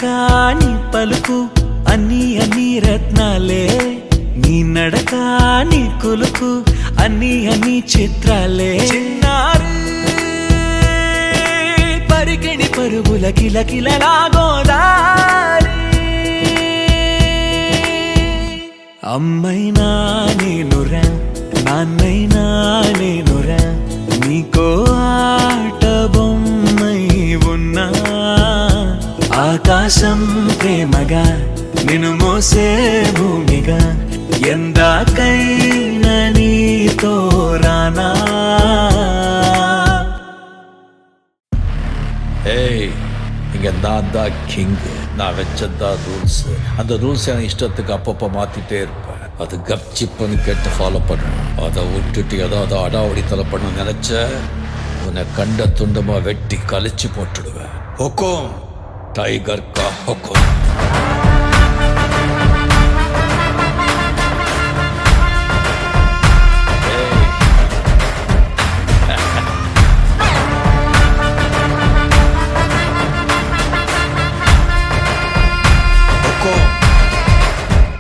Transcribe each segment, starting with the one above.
నడక నీ పలుకు అన్ని అన్ని రత్నాలే, నీ నడక నీ కులుకు అన్ని అన్ని చిత్రాలే. చిన్నారి పరికిణి పరుగుల కిలకిలలా గోదారి, అమ్మైనా నేనురా నాన్నైనా నేనురా, నీకో ఆట బొమ్మై ఉన్నా. ఆకాశం ప్రేమగా నిన్ను మోసే భూమిగా, ఎందాకైనా నీతో రానా. ஏய், இங்கே நான் தான் கிங்கு, நான் வச்சதான் ரூல்ஸ். அந்த ரூல்ஸ் என் இஷ்டத்துக்கு அப்பப்போ மாற்றிட்டே இருப்பேன். அது கப்சிப்புன்னு கேட்டு ஃபாலோ பண்ணணும். அதை விட்டுட்டு ஏதாவது அடாவடித்தலை பண்ண நினச்ச உன்னை கண்ட துண்டமாக வெட்டி கழிச்சு போட்டுடுவேன். ஹொக்கும், டைகர் கா ஹொக்கும்.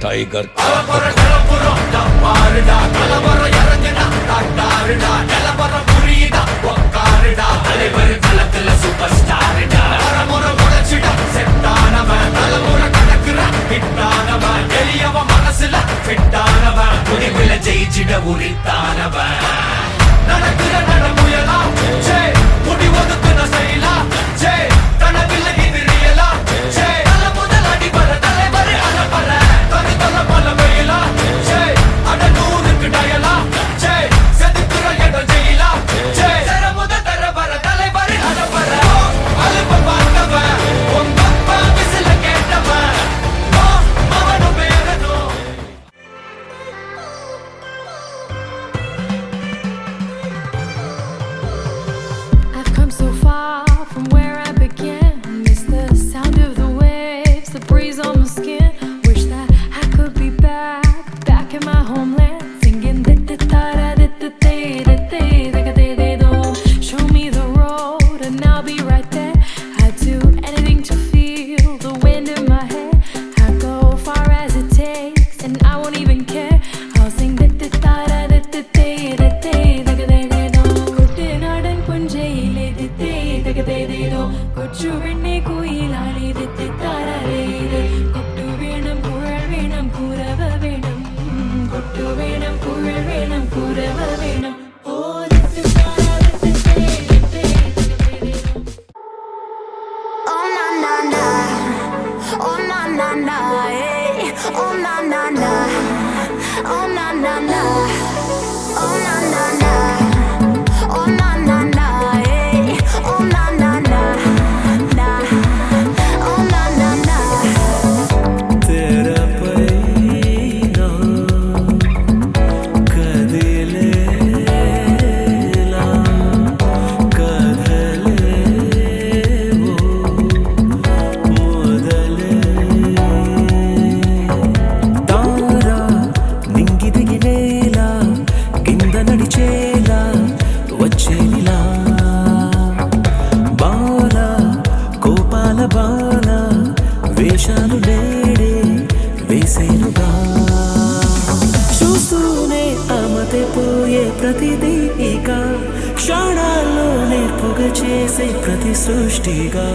டைகர் மனசுல ஜெயிச்சிட உரித்தானவன். நடக்கிற நடமுயலா முடி ஒதுக்குன செயலா தனவில்ல இது ரியலா தல முதல் அடிபர தலைவரை அலப்பற தனி தல பல வெயிலா அட நூறுக்கு டயலா செதுக்குற இடம் ஜெயிலா தர முதல் தர வர தலைவரை அலப்பற அலுப்ப பார்த்தவன் உங்க விசில கேட்டவன் அவனும் பேரனும். I've come so far from where I began. Miss the sound of the waves, the breeze on my skin. Wish that I could be back in my homeland, singing show me the road and I'll be right there. I'd do anything to feel the wind in my hair. I'd go far as it takes and I won't even care. I'll sing കുട്ടനാടൻ പുഞ്ചയിലെ കൊച്ചു വെണ്ണെ കുയിലാളി കൊട്ടു വേണം കുഴൽ വേണം കുരവ വേണം, കൊട്ടു വേണം കുഴൽ വേണം കുരവ വേണം. Oh na na na, oh na na na, hey. Oh na na na, oh na na na, oh na na na, oh na na na, hey. Oh na na na, na, oh na na na. तेरा पैना कदिलेला कदले वो మొదలే. తారా నింగి దిగినేలా కింద నడిచేలా వచ్చేలా, బాల కోపాల బాల వేషాలు నేడే వేసేనుగా. చూస్తూనే అమతే పోయే ప్రతిదీ ఇక క్షణాల్లో నేర్పుగా చేసే ప్రతి సృష్టిగా.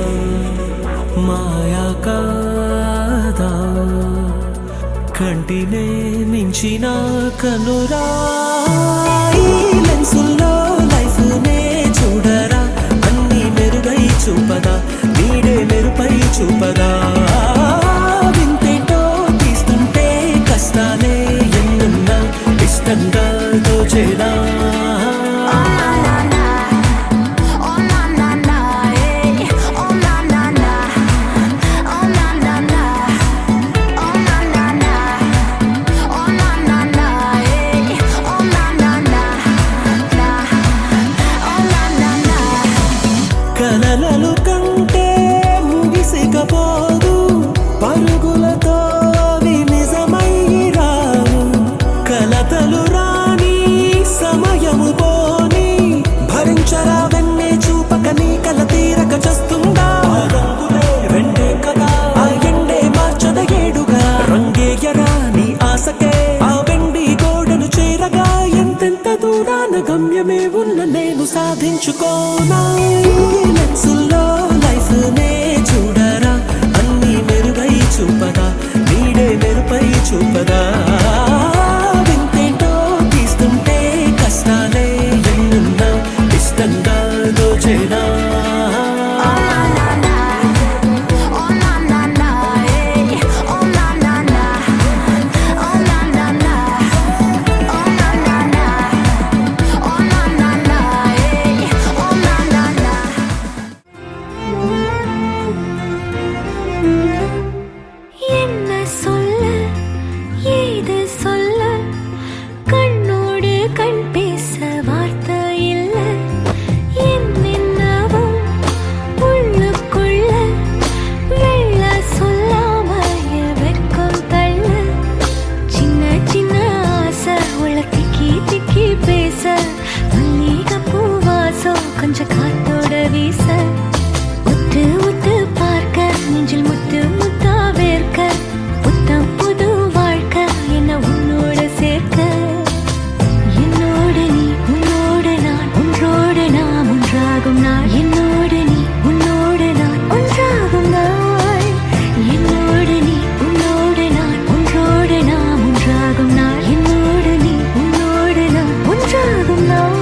మాయా కాదా కంటినే మించిన కనురా, ఈ లెన్సుల్లో లైఫ్ నే చూడరా, అన్ని మెరుగై చూపదా నీడే మెరుపై చూపదా. వింతేటో తీస్తుంటే కష్టాలే ఎన్నున్నా ఇష్టంగా దోచేదా. Oh na na na, oh na na na, hey. Oh na na na, oh na na na, oh na na na, oh na na na, hey. Oh na na na, na, oh na na na. కలలలు కంటే ముగిసికపోదు, పరుగులతో నిజమై రావు. కలతలు రాని గమ్యమే ఉన్న నేను సాధించుకోనా లెన్సుల్లో life నే చూడరా అన్ని మెరుగై చూపదా నీడే మెరుపై చూపదా వింతేంటో తీస్తుంటే కష్టాలే ఎన్నున్నా ఇష్టంగా దోచేనా என்ன சொல்ல ஏது சொல்ல கண்ணோடு கண் பேச வார்த்தை இல்ல என்னென்னவோ உள்ளுக்குள்ள வெள்ள சொல்லாம வெக்கம் தள்ள சின்ன சின்ன ஆசை உள்ள திக்கி திக்கி பேச மல்லிகை பூவாசம் கொஞ்சம் காத்தோட வீச உத்து உத்து பார்க்க நெஞ்சில் முத்து முத்தா வேர்க்க புத்தம் புது வாழ்க்கை என்ன உன்னோட சேர்க்க என்னோடு நீ உன்னோடு நான் ஒன்றோடு நாம் ஒன்றாகும் நாள் என்னோடு நீ உன்னோடு நான் ஒன்றாகும் நாள் என்னோடு நீ உன்னோடு நான் ஒன்றோடு நாம் ஒன்றாகும் நாள் என்னோடு நீ உன்னோடு நான் ஒன்றாகும் நாள்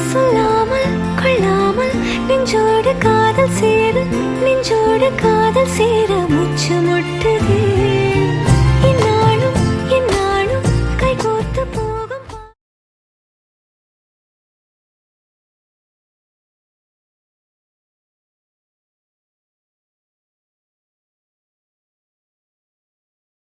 சொல்லாமல் கொள்ளாமல் நெஞ்சோடு காதல் சேர மூச்சு முட்டுதே